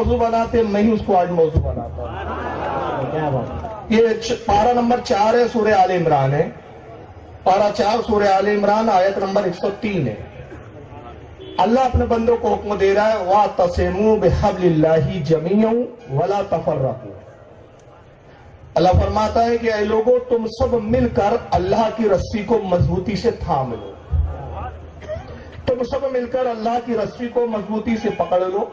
موضوع بناتے, میں ہی اس کو آج موضوع بناتا ہوں. کیا بات. یہ پارہ نمبر 4 ہے, سورہ آل عمران ہے. پارہ 4 سورہ آل عمران آیت نمبر 103 ہے. اللہ اپنے بندوں کو حکم دے رہا ہے, وَاعْتَصِمُوا بِحَبْلِ اللَّهِ جَمِيعًا وَلَا تَفَرَّقُوا. اللہ فرماتا ہے کہ اے لوگوں, تم سب مل کر اللہ کی رسی کو مضبوطی سے تھام لو. تم سب مل کر اللہ کی رسی کو مضبوطی سے پکڑ لو.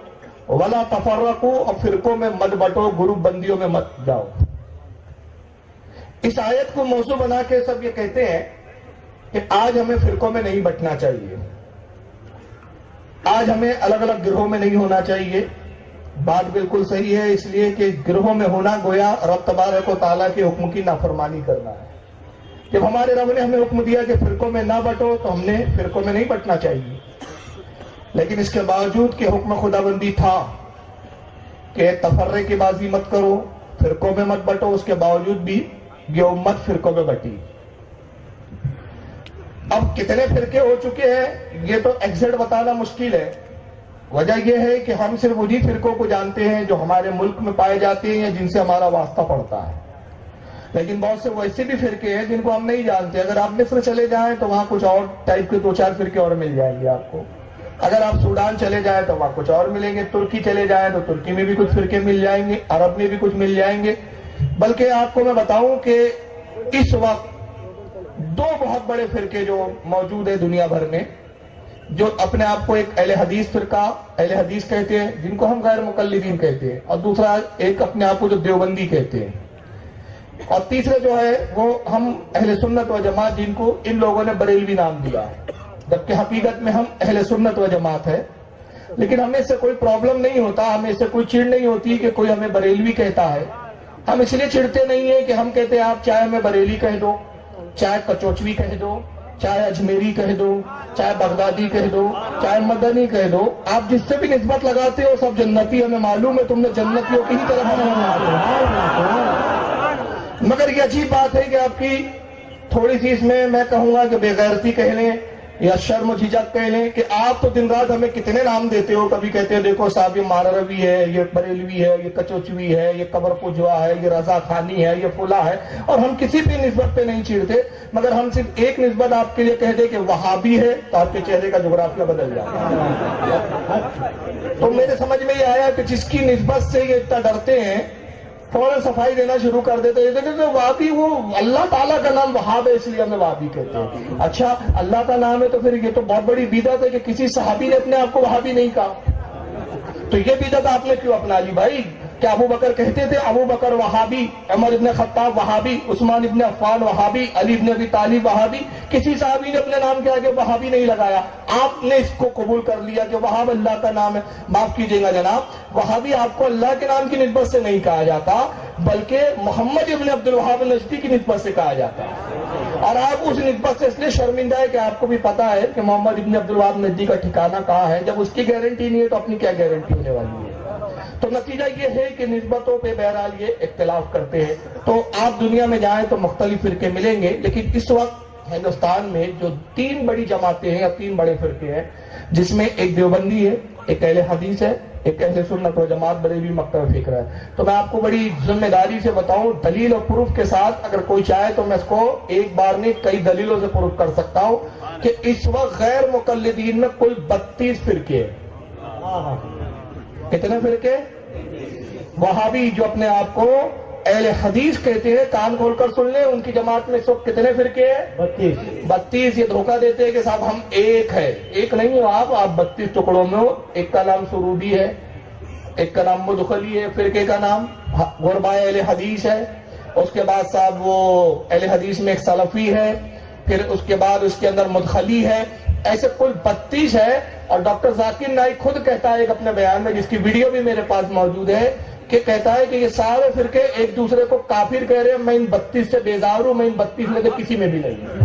وَلَا تَفَرَّقُوا, اور فرقوں میں مت بٹو, گروپ بندیوں میں مت جاؤ. اس آیت کو موضوع بنا کے سب یہ کہتے ہیں کہ آج ہمیں فرقوں میں نہیں بٹنا چاہیے, آج ہمیں الگ الگ گروہوں میں نہیں ہونا چاہیے. بات بالکل صحیح ہے, اس لیے کہ گروہوں میں ہونا گویا رب تبارک و تعالیٰ کے حکم کی نافرمانی کرنا ہے. جب ہمارے رب نے ہمیں حکم دیا کہ فرقوں میں نہ بٹو, تو ہم نے فرقوں میں نہیں بٹنا چاہیے. لیکن اس کے باوجود کہ حکم خدا بندی تھا کہ تفرقے کی بازی مت کرو, فرقوں میں مت بٹو, اس کے باوجود بھی یہ امت فرقوں میں بٹی. اب کتنے فرقے ہو چکے ہیں یہ تو ایگزیکٹ بتانا مشکل ہے. وجہ یہ ہے کہ ہم صرف انہی فرقوں کو جانتے ہیں جو ہمارے ملک میں پائے جاتے ہیں یا جن سے ہمارا واسطہ پڑتا ہے. لیکن بہت سے ویسے بھی فرقے ہیں جن کو ہم نہیں جانتے. اگر آپ مصر چلے جائیں تو وہاں کچھ اور ٹائپ کے 2-4 فرقے اور مل جائیں گے آپ کو. اگر آپ سوڈان چلے جائیں تو وہاں کچھ اور ملیں گے. ترکی چلے جائیں تو ترکی میں بھی کچھ فرقے مل جائیں گے, عرب میں بھی کچھ مل جائیں گے. بلکہ آپ کو میں بتاؤں کہ اس وقت 2 بہت بڑے فرقے جو موجود ہیں دنیا بھر میں, جو اپنے آپ کو ایک اہل حدیث فرقہ, اہل حدیث کہتے ہیں جن کو ہم غیر مقلدین کہتے ہیں, اور دوسرا ایک اپنے آپ کو جو دیوبندی کہتے ہیں, اور تیسرے جو ہے وہ ہم اہل سنت و جماعت, جن کو ان لوگوں نے بریلوی نام دیا, جبکہ حقیقت میں ہم اہل سنت و جماعت ہے. لیکن ہمیں اس سے کوئی پرابلم نہیں ہوتا, ہمیں اس سے کوئی چڑ نہیں ہوتی کہ کوئی ہمیں بریلوی کہتا ہے. ہم اس لیے چڑھتے نہیں ہیں کہ ہم کہتے ہیں آپ چاہے ہمیں بریلی کہہ دو, چاہے کچوچوی کہہ دو, چاہے اجمیری کہہ دو, چاہے بغدادی کہہ دو, چاہے مدنی کہہ دو, آپ جس سے بھی نسبت لگاتے ہو سب جنتی. ہمیں معلوم ہے تم نے جنتیوں کی ہی طرف مگر یہ عجیب بات ہے کہ آپ کی تھوڑی سی اس میں کہوں گا کہ بے غیرتی کہہ لیں یا شرم و جھجک کہہ لیں کہ آپ تو دن رات ہمیں کتنے نام دیتے ہو. کبھی کہتے ہیں دیکھو صاحب یہ ماروی ہے, یہ بریلوی ہے, یہ کچوچوی ہے, یہ قبر پجوا ہے, یہ رضا خانی ہے, یہ فلاں ہے, اور ہم کسی بھی نسبت پہ نہیں چیڑتے. مگر ہم صرف ایک نسبت آپ کے لیے کہہ دیں کہ وہابی ہے تو آپ کے چہرے کا جغرافیہ بدل جاتا ہے. تو میرے سمجھ میں یہ آیا کہ جس کی نسبت سے یہ اتنا ڈرتے ہیں فوراً صفائی دینا شروع کر دیتے ہیں. وہابی, وہ اللہ تعالیٰ کا نام وہاب ہے اس لیے ہمیں وہابی کہتے ہیں. اچھا اللہ کا نام ہے تو پھر یہ تو بہت بڑی بدعت ہے کہ کسی صحابی نے اپنے آپ کو وہابی نہیں کہا. تو یہ بدعت آپ نے کیوں اپنا لی بھائی؟ کیا ابو بکر کہتے تھے ابو بکر وہابی, عمر ابن خطاب وہابی, عثمان ابن عفان وہابی, علی ابن ابی طالب وہابی؟ کسی صحابی نے اپنے نام کے آگے وہابی نہیں لگایا. آپ نے اس کو قبول کر لیا کہ وہاب اللہ کا نام ہے. معاف کیجیے گا جناب, وہابی آپ کو اللہ کے نام کی نسبت سے نہیں کہا جاتا بلکہ محمد ابن عبد الوہاب نجدی کی نسبت سے کہا جاتا ہے. اور آپ اس نسبت سے اس لیے شرمندہ ہے کہ آپ کو بھی پتا ہے کہ محمد ابن عبد الوہاب نجدی کا ٹھکانہ کہاں ہے. جب اس کی گارنٹی نہیں ہے تو اپنی کیا گارنٹی ہونے والی ہے؟ تو نتیجہ یہ ہے کہ نسبتوں پہ بہرحال یہ اختلاف کرتے ہیں. تو آپ دنیا میں جائیں تو مختلف فرقے ملیں گے, لیکن اس وقت ہندوستان میں جو 3 بڑی جماعتیں ہیں یا 3 بڑے فرقے ہیں, جس میں ایک دیوبندی ہے, ایک اہل حدیث ہے, ایک اہل سنت و جماعت بریلوی مکتب فکر ہے. تو میں آپ کو بڑی ذمہ داری سے بتاؤں, دلیل اور پروف کے ساتھ, اگر کوئی چاہے تو میں اس کو ایک بار نہیں کئی دلیلوں سے پروف کر سکتا ہوں کہ اس وقت غیر مقلدین میں کل 32 فرقے ہیں. کتنے فرقے؟ وہابی جو اپنے آپ کو اہل حدیث کہتے ہیں, کان کھول کر سن لیں, ان کی جماعت میں اس وقت کتنے فرقے ہیں؟ 32. یہ دھوکہ دیتے ہیں کہ صاحب ہم ایک ہے. ایک نہیں ہو آپ 32 ٹکڑوں میں ہو. ایک کا نام سرودی ہے, ایک کا نام مدخلی ہے, فرقے کا نام غرباء اہل حدیث ہے. اس کے بعد صاحب وہ اہل حدیث میں ایک سلفی ہے, پھر اس کے بعد اس کے اندر مدخلی ہے. ایسے کل 32 ہے. اور ڈاکٹر ذاکر نائک خود کہتا ہے ایک اپنے بیان میں, جس کی ویڈیو بھی میرے پاس موجود ہے, کہ کہتا ہے کہ یہ سارے فرقے ایک دوسرے کو کافر کہہ رہے ہیں. میں ان 32 سے بیزار ہوں, میں ان 32 میں سے کسی میں بھی نہیں ہوں.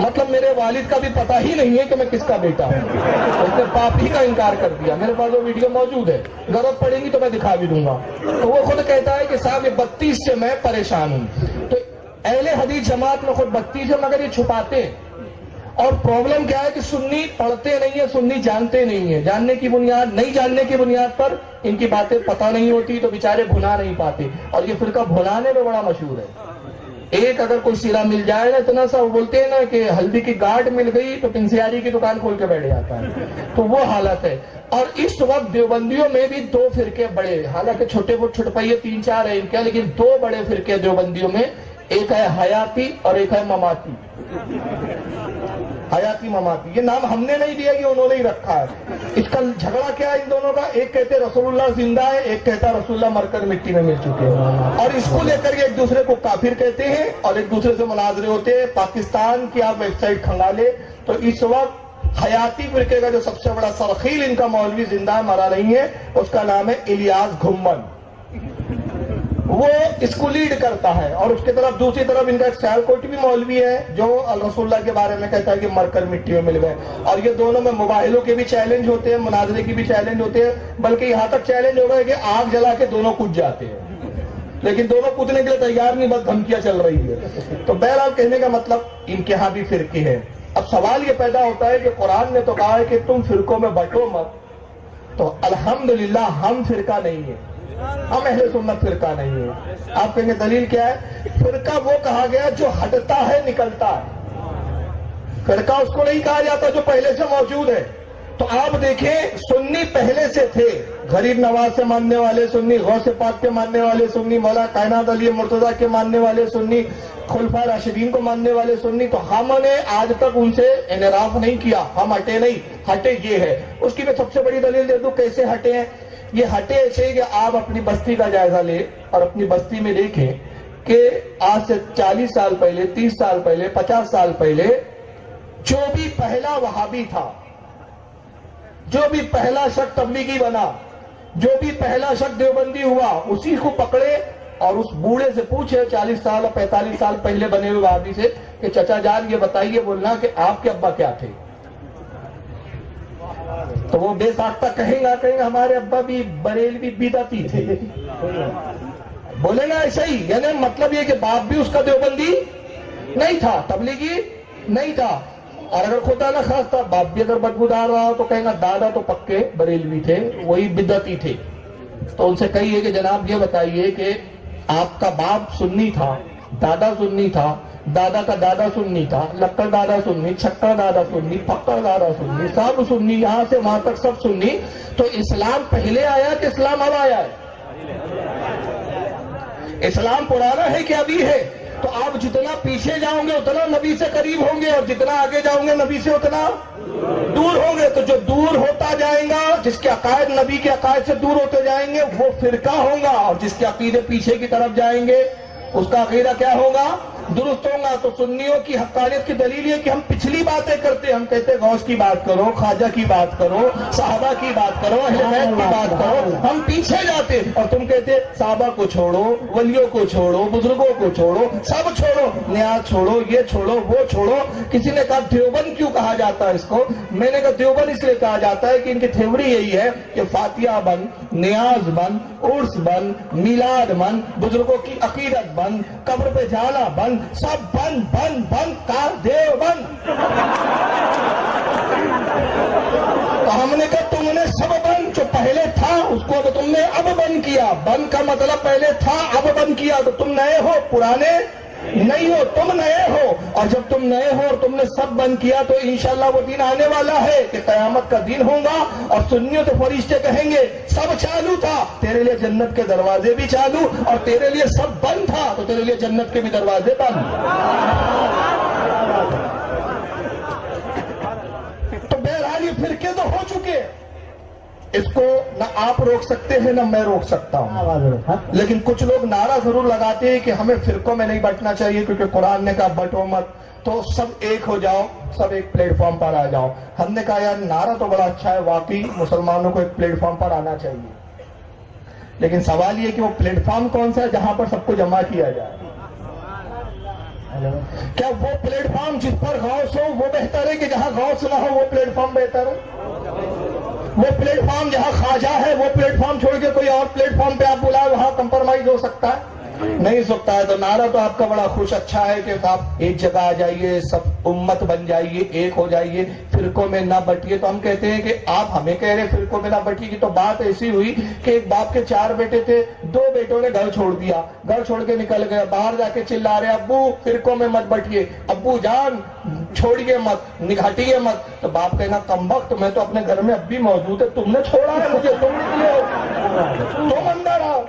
مطلب میرے والد کا بھی پتہ ہی نہیں ہے کہ میں کس کا بیٹا ہوں. اس نے باپ ہی کا انکار کر دیا. میرے پاس وہ ویڈیو موجود ہے, ضرورت پڑے گی تو میں دکھا بھی دوں گا. تو وہ خود کہتا ہے کہ صاحب یہ 32 سے میں پریشان ہوں. تو اہل حدیث جماعت میں خود 32 ہے, مگر یہ چھپاتے ہیں. اور پرابلم کیا ہے کہ سنی پڑھتے نہیں ہیں، سنی جانتے نہیں ہیں، جاننے کی بنیاد نہیں جاننے کی بنیاد پر ان کی باتیں پتہ نہیں ہوتی تو بیچارے بھلا نہیں پاتے، اور یہ فرقہ بھلانے میں بڑا مشہور ہے۔ ایک اگر کوئی سیرا مل جائے نا، اتنا سا وہ بولتے ہیں نا کہ ہلدی کی گاٹ مل گئی تو پنسیاری کی دکان کھول کے بیٹھ جاتا ہے، تو وہ حالت ہے۔ اور اس وقت دیوبندیوں میں بھی دو فرقے بڑے، حالانکہ چھوٹے وہ چھٹپائیے 3-4 ہیں ان کے، لیکن دو بڑے فرقے دیوبندیوں میں، ایک ہے حیاتی اور ایک ہے مماتی۔ حیاتی مماتی یہ نام ہم نے نہیں دیا، یہ انہوں نے ہی رکھا ہے۔ اس کا جھگڑا کیا ہے ان دونوں کا؟ ایک کہتے ہیں رسول اللہ زندہ ہے، ایک کہتا ہے رسول اللہ مر کر مٹی میں مل چکے ہیں، اور اس کو لے کر یہ ایک دوسرے کو کافر کہتے ہیں اور ایک دوسرے سے مناظرے ہوتے ہیں۔ پاکستان کی آپ ویب سائٹ کھنگالے تو اس وقت حیاتی فرقے کا جو سب سے بڑا سرخیل ان کا مولوی زندہ ہے، مرا نہیں ہے، اس کا نام ہے الیاس گھمن، وہ اس کو لیڈ کرتا ہے۔ اور اس کے طرف دوسری طرف ان کا ایک سیالکوٹی بھی مولوی ہے جو رسول اللہ کے بارے میں کہتا ہے کہ مر کر مٹی میں مل گئے، اور یہ دونوں میں مباحلوں کے بھی چیلنج ہوتے ہیں، مناظرے کی بھی چیلنج ہوتے ہیں، بلکہ یہاں تک چیلنج ہو گئے کہ آگ جلا کے دونوں کود جاتے ہیں، لیکن دونوں کودنے کے لیے تیار نہیں، بس دھمکیاں چل رہی ہے۔ تو بہرحال کہنے کا مطلب ان کے ہاں بھی فرقے ہیں۔ اب سوال یہ پیدا ہوتا ہے کہ قرآن نے تو کہا ہے کہ تم فرقوں میں بٹو مت، تو الحمدللہ ہم فرقہ نہیں ہیں، ہم اہل سنت فرقہ نہیں ہے۔ آپ کہیں گے دلیل کیا ہے؟ فرقہ وہ کہا گیا جو ہٹتا ہے نکلتا ہے، فرقہ اس کو نہیں کہا جاتا جو پہلے سے موجود ہے۔ تو آپ دیکھیں سنی پہلے سے تھے، غریب نواز سے ماننے والے سنی، غوث پاک کے ماننے والے سنی، مولا کائنات علی مرتضیٰ کے ماننے والے سنی، خلفاء راشدین کو ماننے والے سنی، تو ہم نے آج تک ان سے انحراف نہیں کیا، ہم ہٹے نہیں، ہٹے یہ ہے۔ اس کی میں سب سے بڑی دلیل دے دوں کیسے ہٹے ہیں۔ یہ ہٹے ایسے کہ آپ اپنی بستی کا جائزہ لیں اور اپنی بستی میں دیکھیں کہ آج سے 40 سال پہلے، 30 سال پہلے، 50 سال پہلے جو بھی پہلا وہابی تھا، جو بھی پہلا شخص تبلیغی بنا، جو بھی پہلا شخص دیوبندی ہوا، اسی کو پکڑے اور اس بوڑھے سے پوچھے 40 سال اور 45 سال پہلے بنے ہوئے وہابی سے کہ چچا جان یہ بتائیے، بولنا کہ آپ کے ابا کیا تھے، تو وہ بے ساختہ کہیں گا ہمارے ابا بھی بریلوی بدعتی تھے، بولے نا ایسا ہی، یعنی مطلب یہ کہ باپ بھی اس کا دیوبندی نہیں تھا، تبلیغی نہیں تھا، اور اگر خدا نہ خواستہ باپ بھی اگر بدبودار رہا تو کہیں گا دادا تو پکے بریلوی تھے، وہی بدعتی تھے۔ تو ان سے کہیے کہ جناب یہ بتائیے کہ آپ کا باپ سنی تھا، دادا سنی تھا، دادا کا دادا سنی تھا، لکڑ دادا سنی، چھکڑ دادا سنی، پکڑ دادا سنی، سب سنی، یہاں سے وہاں تک سب سنی، تو اسلام پہلے آیا کہ اسلام اب آیا ہے؟ اسلام پرانا ہے کہ ابھی ہے؟ تو آپ جتنا پیچھے جاؤں گے اتنا نبی سے قریب ہوں گے، اور جتنا آگے جاؤں گے نبی سے اتنا دور ہوں گے۔ تو جو دور ہوتا جائیں گا، جس کے عقائد نبی کے عقائد سے دور ہوتے جائیں گے وہ فرقہ ہوگا، اور جس کے عقیدے پیچھے کی طرف جائیں گے اس کا عقیدہ کیا ہوگا؟ درست ہوگا۔ تو سنیوں کی حقانیت کی دلیل یہ کہ ہم پچھلی باتیں کرتے، ہم کہتے غوث کی بات کرو، خواجہ کی بات کرو، صحابہ کی بات کرو، اہل بیت کی بات کرو، ہم پیچھے جاتے، اور تم کہتے صحابہ کو چھوڑو، ولیوں کو چھوڑو، بزرگوں کو چھوڑو، سب چھوڑو، نیاز چھوڑو، یہ چھوڑو، وہ چھوڑو۔ کسی نے کہا دیوبند کیوں کہا جاتا ہے اس کو؟ میں نے کہا دیوبند اس لیے کہا جاتا ہے کہ ان کی تھیوری یہی ہے کہ فاتحہ بند، نیاز بند، عرس بند، میلاد بند، بزرگوں کی عقیدت بند، قبر پہ جانا بند، سب بند بند بند کار دیوبند۔ تو ہم نے کہا تم نے سب بند، جو پہلے تھا اس کو تو تم نے اب بند کیا، بند کا مطلب پہلے تھا اب بند کیا، تو تم نئے ہو، پرانے نہیں ہو، تم نئے ہو، اور جب تم نئے ہو اور تم نے سب بند کیا تو انشاءاللہ وہ دن آنے والا ہے کہ قیامت کا دن ہوگا اور سنیوں تو فرشتے کہیں گے سب چالو تھا، تیرے لیے جنت کے دروازے بھی چالو، اور تیرے لیے سب بند تھا تو تیرے لیے جنت کے بھی دروازے بند۔ تو بہرحال یہ فرقے تو ہو چکے، اس کو نہ آپ روک سکتے ہیں نہ میں روک سکتا ہوں، لیکن کچھ لوگ نعرہ ضرور لگاتے ہیں کہ ہمیں فرقوں میں نہیں بٹنا چاہیے کیونکہ قرآن نے کہا بٹو مت، تو سب ایک ہو جاؤ، سب ایک پلیٹ فارم پر آ جاؤ۔ ہم نے کہا یار نعرہ تو بڑا اچھا ہے، واقعی مسلمانوں کو ایک پلیٹ فارم پر آنا چاہیے، لیکن سوال یہ کہ وہ پلیٹ فارم کون سا ہے جہاں پر سب کو جمع کیا جائے؟ کیا وہ پلیٹ فارم جس پر غوث ہو وہ بہتر ہے کہ جہاں غوث نہ ہو وہ پلیٹ فارم بہتر ہے؟ وہ پلیٹ فارم جہاں خواجہ ہے وہ پلیٹ فارم چھوڑ کے کوئی اور پلیٹ فارم پہ آپ بلائے وہاں کمپرومائز ہو سکتا ہے؟ نہیں سکتا ہے تو نعرہ تو آپ کا بڑا خوش اچھا ہے کہ آپ ایک جگہ آ جائیے, سب امت بن جائیے, ایک ہو جائیے, فرقوں میں نہ بٹیے. تو ہم کہتے ہیں کہ آپ ہمیں کہہ رہے فرقوں میں نہ بٹیے کی, تو بات ایسی ہوئی کہ ایک باپ کے 4 بیٹے تھے, 2 بیٹوں نے گھر چھوڑ دیا, گھر چھوڑ کے نکل گئے, باہر جا کے چلا رہے ابو فرقوں میں مت بٹیے, ابو جان چھوڑیے مت, نگھٹیے مت. تو باپ کہنا کمبخت میں تو اپنے گھر میں اب بھی موجود ہے, تم نے چھوڑا ہے مجھے, تم نکلے ہو, تم اندر آؤ,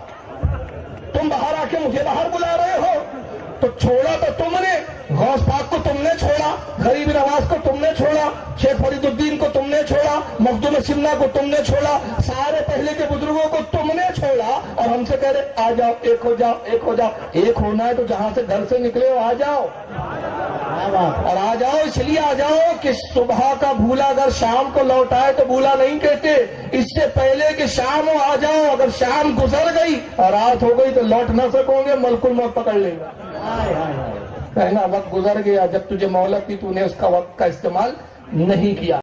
تم باہر آ کے مجھے باہر بلا رہے ہو. تو چھوڑا تو تم نے, غوث پاک کو تم نے چھوڑا, غریب نواز کو تم نے چھوڑا, شیخ فرید الدین کو تم نے چھوڑا, مخدوم سمنا کو تم نے چھوڑا, سارے پہلے کے بزرگوں کو تم نے چھوڑا, اور ہم سے کہہ رہے آ جاؤ, ایک ہو جاؤ, ایک ہو جاؤ. ایک ہونا ہے تو جہاں سے گھر سے نکلے ہو آ جاؤ, اور آ جاؤ اس لیے آ جاؤ کہ صبح کا بھولا اگر شام کو لوٹ آئے تو بھولا نہیں کہتے. اس سے پہلے کہ شام ہو آ جاؤ, اگر شام گزر گئی اور رات ہو گئی تو لوٹ نہ سکو گے, ملک الموت پکڑ لے گا. کہنا وقت گزر گیا, جب تجھے مہلت تھی تو نے اس کا وقت کا استعمال نہیں کیا.